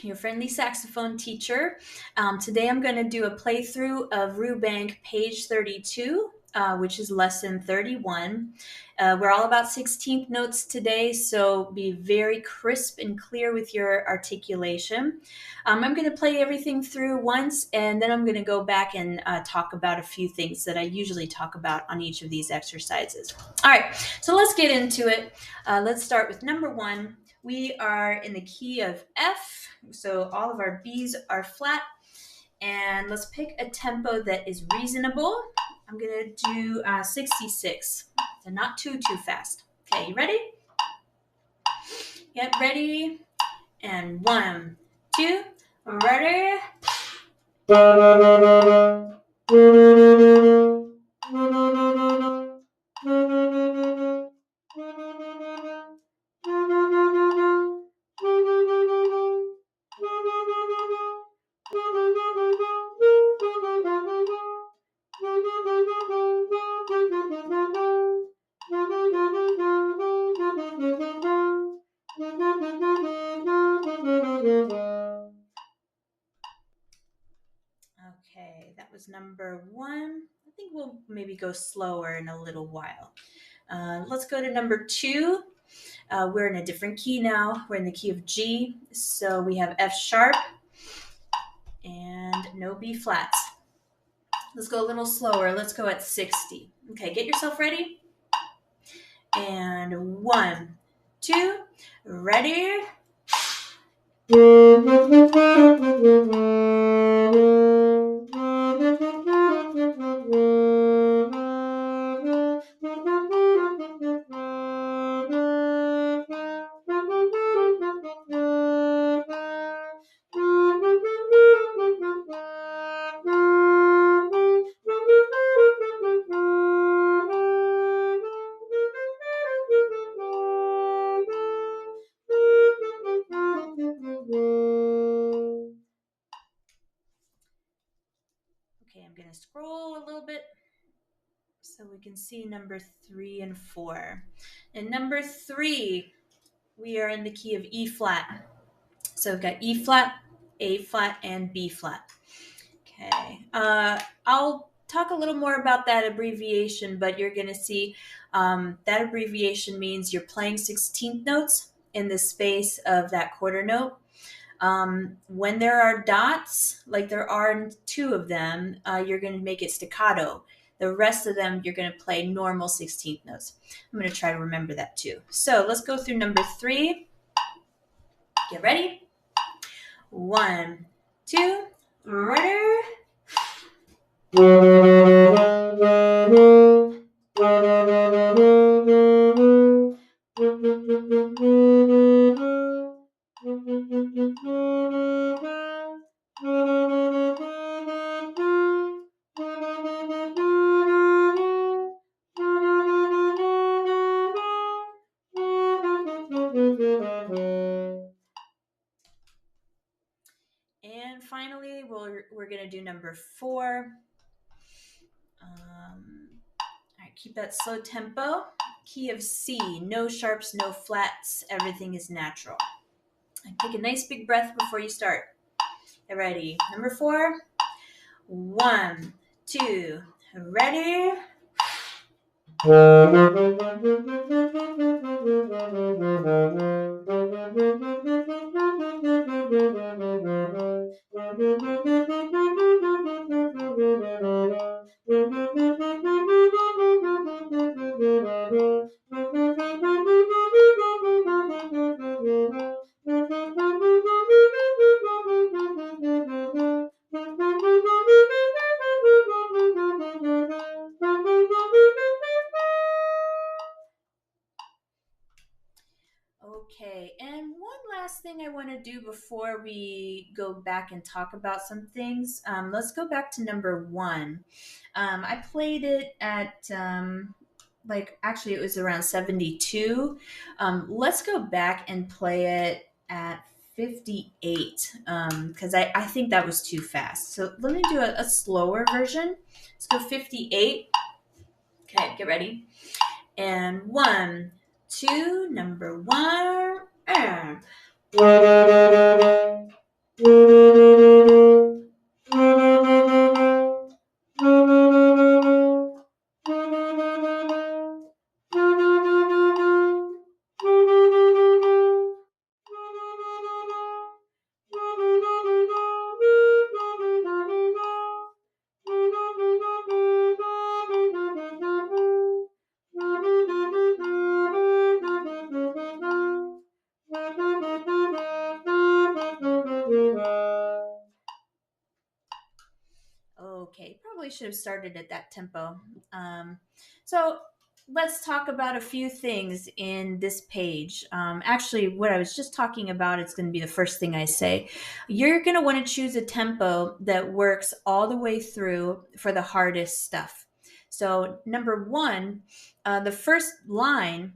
your friendly saxophone teacher. Today I'm going to do a playthrough of Rubank page 32, which is lesson 31. We're all about 16th notes today, so be very crisp and clear with your articulation. I'm going to play everything through once, and then I'm going to go back and talk about a few things that I usually talk about on each of these exercises. All right, so let's get into it. Let's start with number 1. We are in the key of F, so all of our B's are flat. And let's pick a tempo that is reasonable. I'm going to do 66, so not too fast. Okay, you ready? Get ready. And 1, 2, ready. Okay, that was number 1. I think we'll maybe go slower in a little while. Let's go to number 2. We're in a different key now. We're in the key of G. So we have F sharp and no B flats. Let's go a little slower. Let's go at 60. Okay, get yourself ready. And 1, 2, ready. Okay, I'm going to scroll a little bit so we can see number 3 and 4. And number 3, we are in the key of E flat. So we've got E flat, A flat, and B flat. Okay, I'll talk a little more about that abbreviation, but you're going to see that abbreviation means you're playing 16th notes in the space of that quarter note. When there are dots, like there are 2 of them, you're going to make it staccato. The rest of them, you're going to play normal 16th notes. I'm going to try to remember that too. So let's go through number 3. Get ready. 1, 2, ready. And finally, we're going to do number 4. All right, keep that slow tempo. Key of C, no sharps, no flats, everything is natural. And take a nice big breath before you start. Get ready. Number 4. 1, 2, ready. Okay, and one last thing I want to do before we go back and talk about some things. Let's go back to number 1. I played it at, actually it was around 72. Let's go back and play it at 58 because I think that was too fast. So let me do a slower version. Let's go 58. Okay, get ready. And 1, 2, number 1, and Okay, probably should have started at that tempo. So let's talk about a few things in this page. Actually, what I was just talking about, it's going to be the first thing I say. You're going to want to choose a tempo that works all the way through for the hardest stuff. So, number one, the first line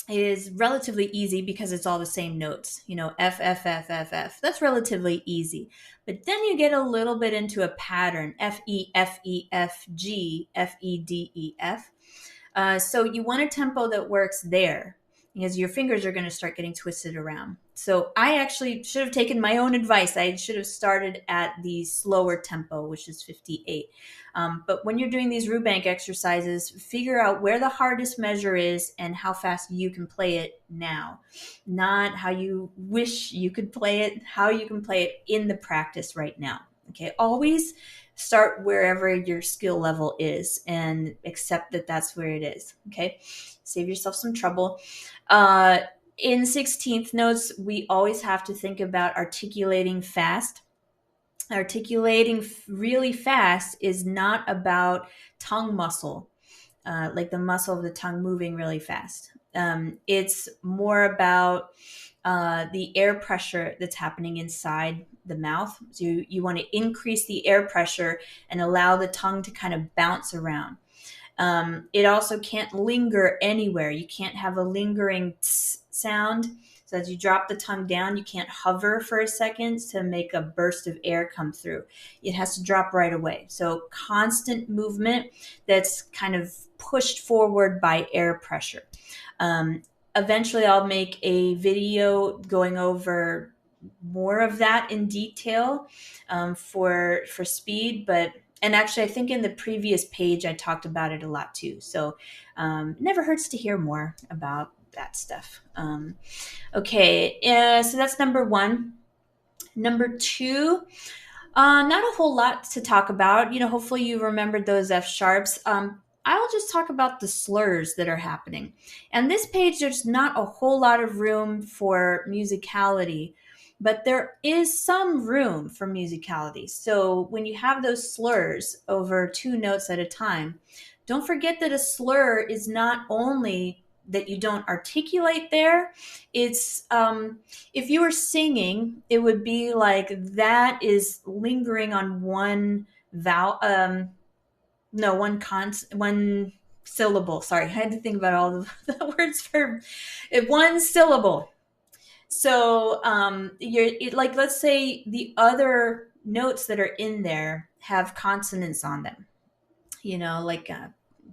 is relatively easy because it's all the same notes. You know, F, F, F, F, F. That's relatively easy. But then you get a little bit into a pattern F, E, F, E, F, G, F, E, D, E, F. So you want a tempo that works there because your fingers are going to start getting twisted around. So I actually should have taken my own advice. I should have started at the slower tempo, which is 58. But when you're doing these Rubank exercises, figure out where the hardest measure is and how fast you can play it now. Not how you wish you could play it, how you can play it in the practice right now. Okay, always start wherever your skill level is and accept that that's where it is. Okay, save yourself some trouble. In 16th notes, we always have to think about articulating fast. Articulating really fast is not about tongue muscle, like the muscle of the tongue moving really fast. It's more about the air pressure that's happening inside the mouth. So you want to increase the air pressure and allow the tongue to kind of bounce around. It also can't linger anywhere. You can't have a lingering tss sound. So as you drop the tongue down, you can't hover for a second to make a burst of air come through. It has to drop right away. So constant movement that's kind of pushed forward by air pressure. Eventually, I'll make a video going over more of that in detail for speed, but and actually, I think in the previous page I talked about it a lot too. So it never hurts to hear more about that stuff. Okay, so that's number one. Number two, not a whole lot to talk about. You know, hopefully you remembered those F sharps. I'll just talk about the slurs that are happening. And this page, there's not a whole lot of room for musicality, but there is some room for musicality. So when you have those slurs over two notes at a time, don't forget that a slur is not only that you don't articulate there, it's if you were singing, it would be like that is lingering on one vowel, one syllable. Sorry, I had to think about all the words for one syllable. So like, let's say the other notes that are in there have consonants on them, you know, like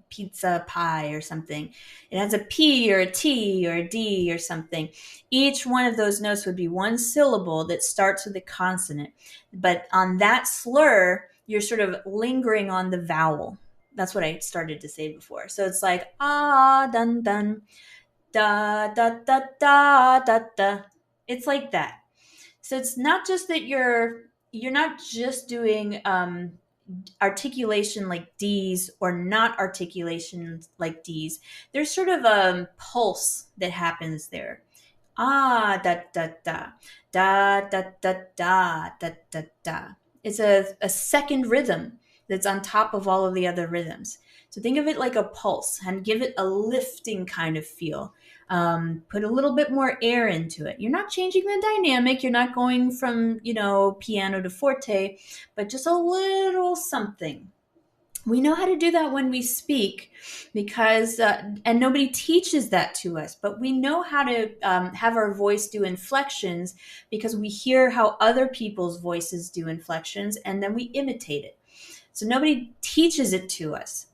pizza pie or something. It has a P or a T or a D or something. Each one of those notes would be one syllable that starts with a consonant. But on that slur, you're sort of lingering on the vowel. That's what I started to say before. So it's like ah, dun dun, da da da da da da. It's like that. So it's not just that you're not just doing articulation like D's or not articulation like D's. There's sort of a pulse that happens there. Ah, da da da, da da da da da da da. It's a second rhythm that's on top of all of the other rhythms. So think of it like a pulse and give it a lifting kind of feel. Put a little bit more air into it. You're not changing the dynamic. You're not going from, you know, piano to forte, but just a little something. We know how to do that when we speak because, and nobody teaches that to us, but we know how to have our voice do inflections because we hear how other people's voices do inflections and then we imitate it. So nobody teaches it to us.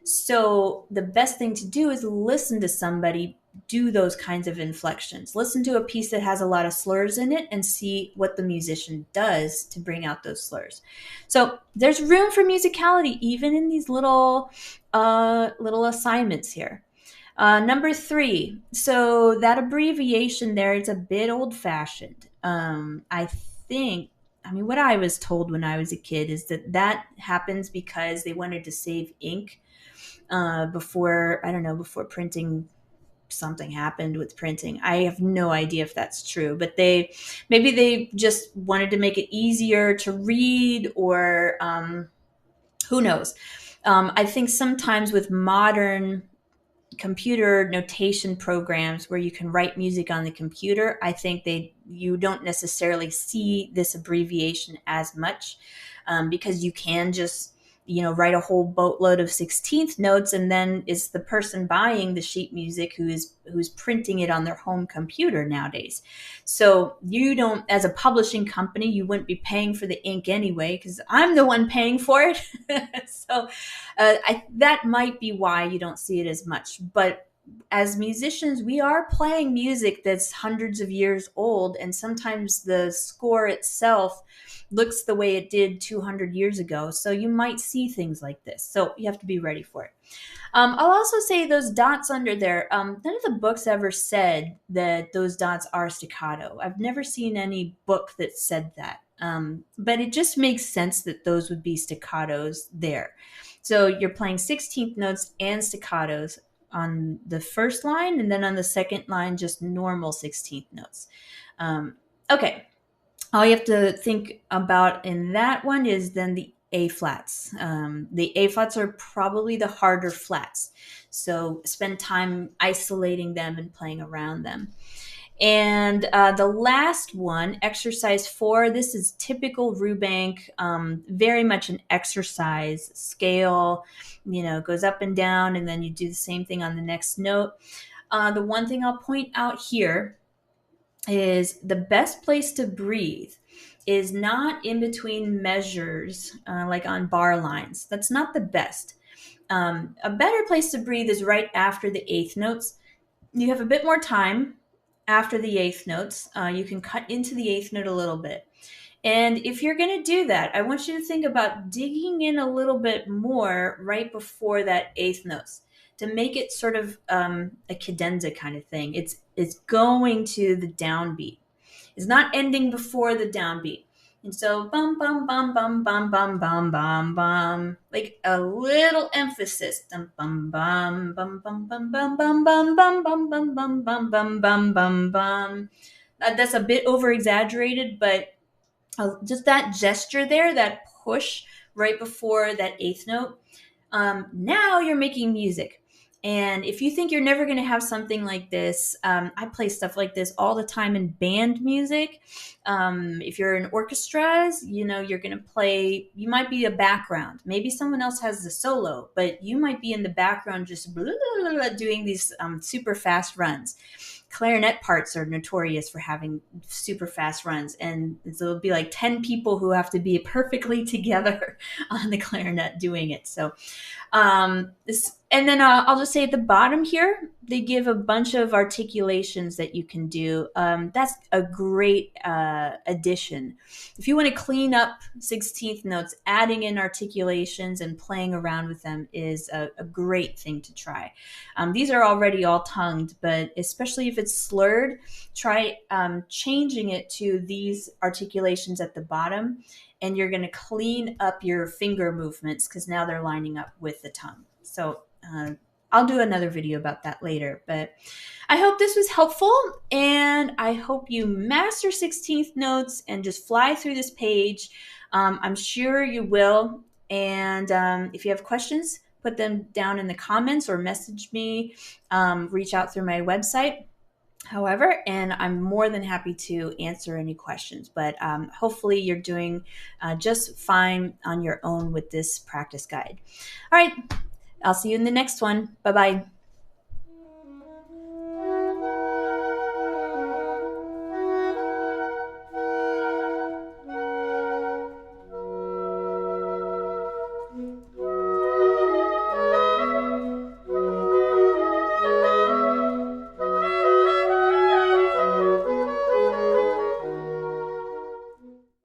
So the best thing to do is listen to somebody do those kinds of inflections. Listen to a piece that has a lot of slurs in it and see what the musician does to bring out those slurs. So there's room for musicality even in these little assignments here. Number 3, so that abbreviation there, it's a bit old-fashioned. What I was told when I was a kid is that happens because they wanted to save ink before printing. Something happened with printing. I have no idea if that's true, but maybe they just wanted to make it easier to read, or who knows. I think sometimes with modern computer notation programs where you can write music on the computer, I think you don't necessarily see this abbreviation as much, because you can just write a whole boatload of 16th notes, and then it's the person buying the sheet music who's printing it on their home computer nowadays. So you don't, as a publishing company, you wouldn't be paying for the ink anyway, because I'm the one paying for it. So that might be why you don't see it as much. But as musicians, we are playing music that's hundreds of years old, and sometimes the score itself looks the way it did 200 years ago. So you might see things like this. So you have to be ready for it. I'll also say those dots under there, none of the books ever said that those dots are staccato. I've never seen any book that said that. But it just makes sense that those would be staccatos there. So you're playing 16th notes and staccatos on the first line, and then on the second line, just normal 16th notes. Okay. All you have to think about in that one is then the A flats. The A flats are probably the harder flats. So spend time isolating them and playing around them. And the last one, exercise 4, this is typical Rubank, very much an exercise scale, goes up and down, and then you do the same thing on the next note. The one thing I'll point out here is the best place to breathe is not in between measures, like on bar lines. That's not the best. A better place to breathe is right after the 8th notes. You have a bit more time after the 8th notes. You can cut into the 8th note a little bit. And if you're going to do that, I want you to think about digging in a little bit more right before that 8th notes to make it sort of a cadenza kind of thing. It's going to the downbeat. It's not ending before the downbeat. And so bum bum bum bum bum bum bum bum bum, like a little emphasis. Bum bum bum bum bum bum bum bum bum bum bum bum bum bum bum bum bum bum. That's a bit over exaggerated, but just that gesture there, that push right before that 8th note. Now you're making music. And if you think you're never going to have something like this, I play stuff like this all the time in band music. If you're in orchestras, you're going to play, you might be a background. Maybe someone else has the solo, but you might be in the background just blah, blah, blah, doing these super fast runs. Clarinet parts are notorious for having super fast runs, and so it'll be like 10 people who have to be perfectly together on the clarinet doing it. So and then I'll just say at the bottom here, they give a bunch of articulations that you can do. That's a great addition. If you want to clean up 16th notes, adding in articulations and playing around with them is a great thing to try. These are already all tongued, but especially if it's slurred, try changing it to these articulations at the bottom, and you're going to clean up your finger movements because now they're lining up with the tongue. So I'll do another video about that later, but I hope this was helpful, and I hope you master 16th notes and just fly through this page. I'm sure you will, and if you have questions, put them down in the comments or message me, reach out through my website. However, and I'm more than happy to answer any questions, but hopefully you're doing just fine on your own with this practice guide. All right, I'll see you in the next one. Bye-bye.